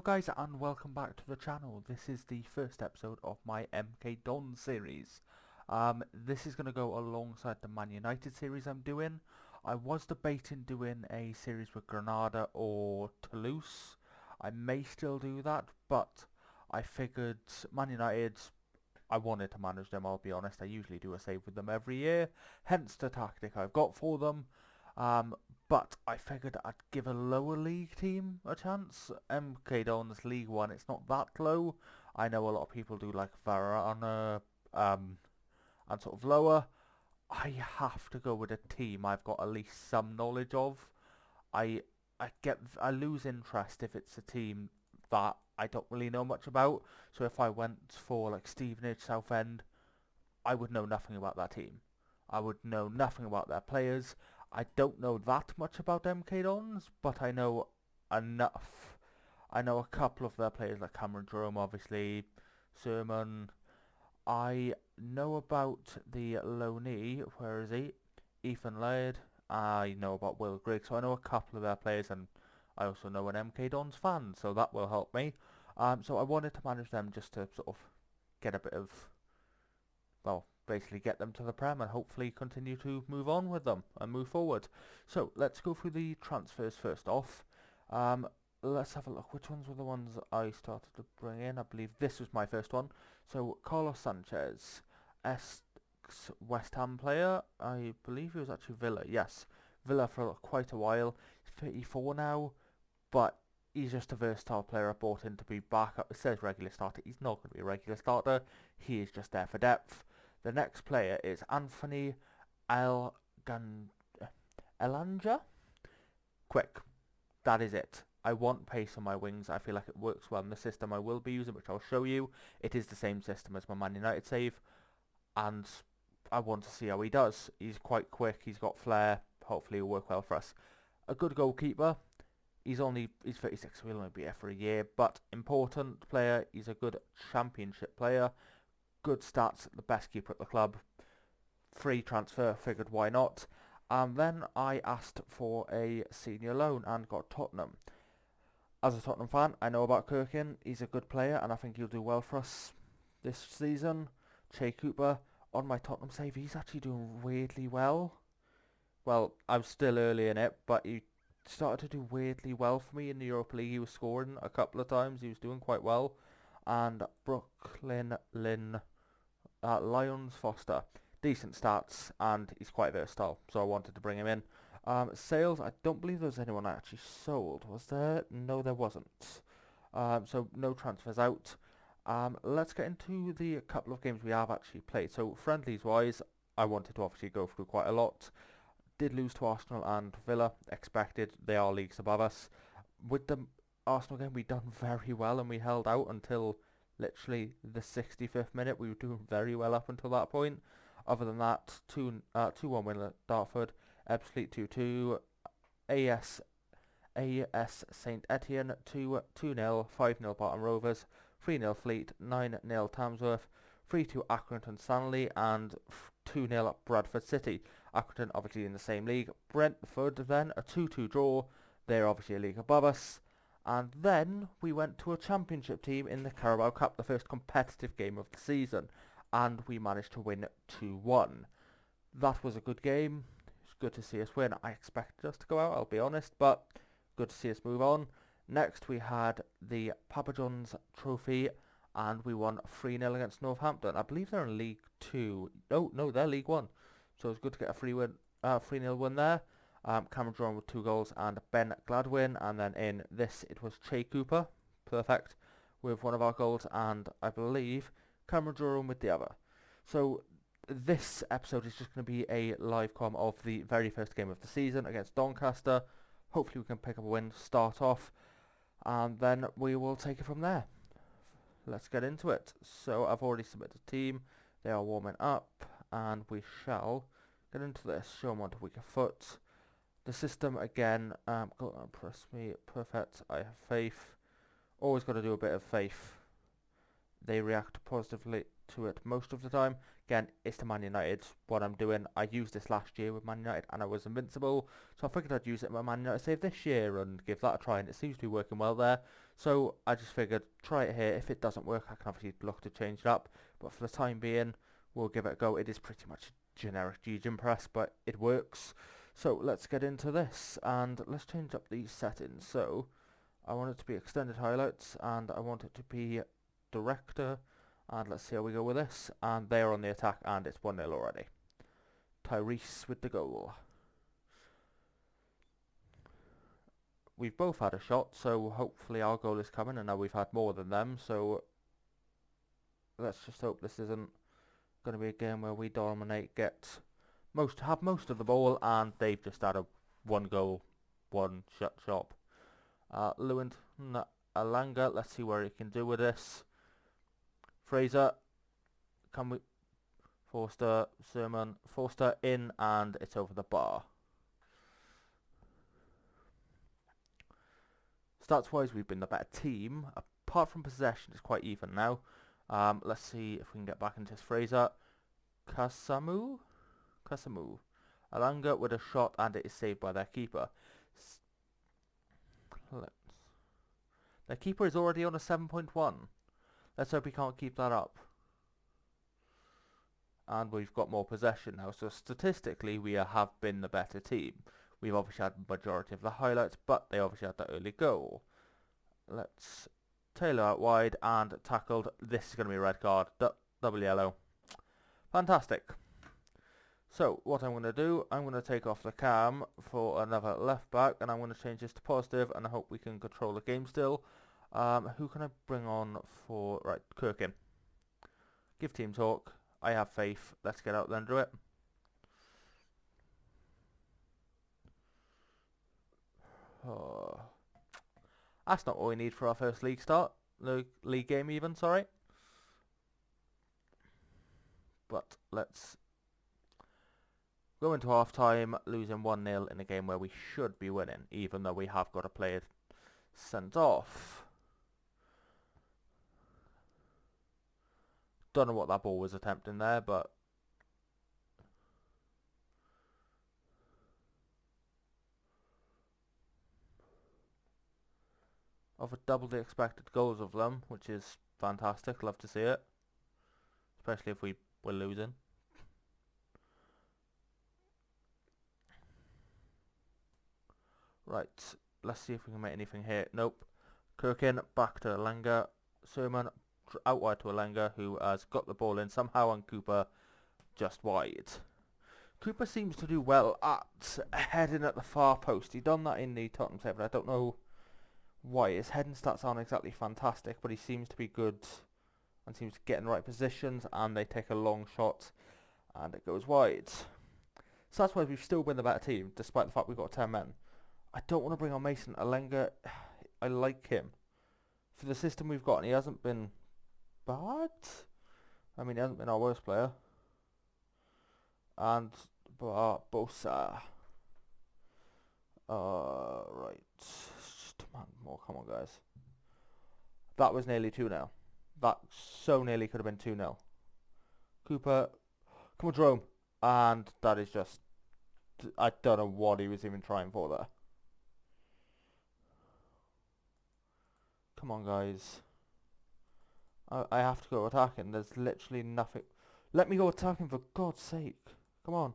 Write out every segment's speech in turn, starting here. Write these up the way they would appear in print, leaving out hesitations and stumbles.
guys, and welcome back to the channel. This is the first episode of my MK Don series. This is going to go alongside the Man United series I'm doing. I was debating doing a series with Granada or Toulouse. I may still do that, but I figured Man United, I wanted to manage them, I'll be honest. I usually do a save with them every year, hence the tactic I've got for them. But I figured I'd give a lower league team a chance. MK Dons League 1, it's not that low. I know a lot of people do like Varane, and sort of lower. I have to go with a team I've got at least some knowledge of. I I lose interest if it's a team that I don't really know much about. So if I went for like Stevenage, Southend, I would know nothing about that team. I would know nothing about their players. I don't know that much about MK Dons, but I know enough. I know a couple of their players, like Cameron Jerome, obviously, Sermon. I know about the loanee, where is he? Ethan Laird. I know about Will Grigg, so I know a couple of their players, and I also know an MK Dons fan, so that will help me. So I wanted to manage them just to sort of get a bit of, well, basically get them to the Prem and hopefully continue to move on with them and move forward. So let's go through the transfers first off. Let's have a look. Which ones were the ones I started to bring in? I believe this was my first one. So Carlos Sanchez, West Ham player. I believe he was actually Villa. Yes, Villa for quite a while. He's 34 now, but he's just a versatile player I bought in to be backup. It says regular starter. He's not going to be a regular starter. He is just there for depth. The next player is Anthony Elanga. Quick. That is it. I want pace on my wings. I feel like it works well in the system I will be using, which I'll show you. It is the same system as my Man United save, and I want to see how he does. He's quite quick. He's got flair. Hopefully he'll work well for us. A good goalkeeper. He's 36, so he'll only be here for a year, but important player. He's a good championship player. Good stats, the best keeper at the club. Free transfer, figured why not. And then I asked for a senior loan and got Tottenham. As a Tottenham fan, I know about Kirkin. He's a good player and I think he'll do well for us this season. Che Cooper, on my Tottenham save, he's actually doing weirdly well. Well, I'm still early in it, but he started to do weirdly well for me in the Europa League. He was scoring a couple of times. He was doing quite well. And Brooklyn Lyons Foster, decent stats, and he's quite versatile, so I wanted to bring him in. Sales, I don't believe there was anyone I actually sold. Was there? No, there wasn't. So no transfers out. Let's get into the couple of games we have actually played. So friendlies wise, I wanted to obviously go through quite a lot. Did lose to Arsenal and Villa, expected. They are leagues above us. With the Arsenal game, we done very well and we held out until literally the 65th minute. We were doing very well up until that point. Other than that, 2-1 win at Dartford, Ebbsfleet 2-2, AS St Etienne 2-0, 5-0 Barton Rovers, 3-0 Fleet, 9-0 Tamsworth, 3-2 Accrington Stanley, and 2-0 at Bradford City. Accrington obviously in the same league. Brentford then, a 2-2 draw. They're obviously a league above us. And then we went to a championship team in the Carabao Cup, the first competitive game of the season. And we managed to win 2-1. That was a good game. It's good to see us win. I expected us to go out, I'll be honest, but good to see us move on. Next we had the Papa John's Trophy, and we won 3-0 against Northampton. I believe they're in League 2. No, they're League 1. So it's good to get a 3-0 win there. Cameron Jerome with 2 goals and Ben Gladwin. And then in this, it was Che Cooper, perfect, with one of our goals, and I believe Cameron Jerome with the other. So this episode is just going to be a live com of the very first game of the season against Doncaster. Hopefully we can pick up a win, start off, and then we will take it from there. Let's get into it. So I've already submitted a team. They are warming up, and we shall get into this. Show them on to weaker foot. The system again, go on, press me, perfect, I have faith. Always got to do a bit of faith. they react positively to it most of the time. Again, it's to Man United what I'm doing. I used this last year with Man United and I was invincible, so I figured I'd use it in my Man United save this year and give that a try, and it seems to be working well there. So I just figured, try it here. If it doesn't work, I can obviously look to change it up, but for the time being, we'll give it a go. It is pretty much generic Gene Press, but it works. So let's get into this, and let's change up these settings. So I want it to be extended highlights, and I want it to be director, and let's see how we go with this. And they're on the attack, and it's 1-0 already. Tyrese with the goal. We've both had a shot, so hopefully our goal is coming, and now we've had more than them, so let's just hope this isn't going to be a game where we dominate, have most of the ball, and they've just had a 1-goal, 1-shot shot. Lewin Alanga, let's see where he can do with this. Fraser, can we? Forster, Sermon, Forster in, and it's over the bar. Stats-wise, we've been the better team. Apart from possession, it's quite even now. Let's see if we can get back into this. Fraser, Kasamu, Alanga with a shot, and it is saved by their keeper. Their keeper is already on a 7.1. Let's hope he can't keep that up. And we've got more possession now, so statistically we have been the better team. We've obviously had the majority of the highlights, but they obviously had that early goal. Let's tailor out wide and tackled. This is going to be a red card. Double yellow. Fantastic. So what I'm going to do, I'm going to take off the cam for another left back, and I'm going to change this to positive, and I hope we can control the game still. Who can I bring on for... Right, Kirkin. Give team talk. I have faith. Let's get out there and do it. Oh. That's not what we need for our first league start. League game even, sorry. But let's go into half time losing 1-0 in a game where we should be winning, even though we have got a player sent off. Don't know what that ball was attempting there, but over double the expected goals of them, which is fantastic. Love to see it, especially if we were losing. Right, let's see if we can make anything here. Nope. Kirkin back to Alanga. Sermon out wide to Alanga, who has got the ball in somehow, and Cooper just wide. Cooper seems to do well at heading at the far post. He done that in the Tottenham save, but I don't know why. His heading stats aren't exactly fantastic, but he seems to be good and seems to get in the right positions, and they take a long shot and it goes wide. So that's why we've still been the better team, despite the fact we've got 10 men. I don't want to bring on Mason Alanga. I like him for the system we've got, and he hasn't been bad. I mean, he hasn't been our worst player. And Bosa. Right. Just a man more. Come on, guys. That was nearly 2-0. That so nearly could have been 2-0. Cooper. Come on, Jerome. And that is just... I don't know what he was even trying for there. Come on, guys. I have to go attacking. There's literally nothing. Let me go attacking, for God's sake. Come on.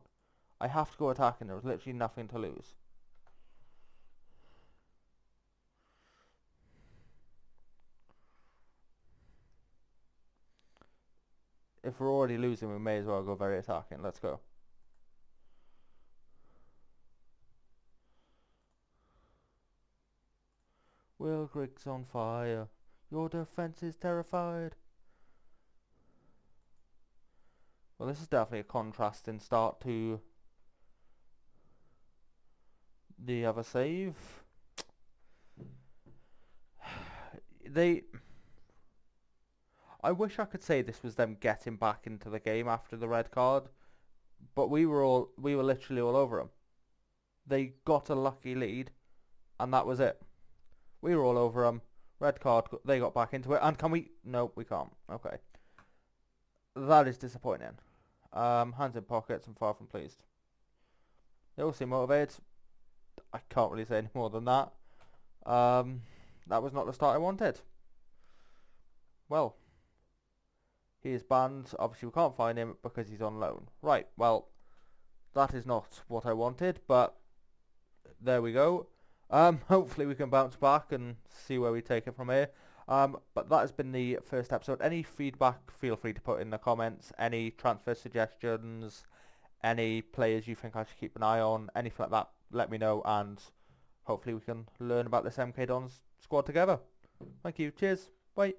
I have to go attacking. There was literally nothing to lose. If we're already losing, we may as well go very attacking. Let's go. Will Griggs on fire. Your defence is terrified. Well, this is definitely a contrasting start to the other save. I wish I could say this was them getting back into the game after the red card, but we were literally all over them. They got a lucky lead, and that was it. We were all over them. Red card. They got back into it. And can we? No, we can't. Okay. That is disappointing. Hands in pockets and far from pleased. They all seem motivated. I can't really say any more than that. That was not the start I wanted. Well, he is banned. Obviously, we can't find him because he's on loan. Right, well, that is not what I wanted, but there we go. Hopefully we can bounce back and see where we take it from here. But that has been the first episode. Any feedback, feel free to put in the comments. Any transfer suggestions, any players you think I should keep an eye on, anything like that, let me know, and hopefully we can learn about this MK Dons squad together. Thank you. Cheers. Bye.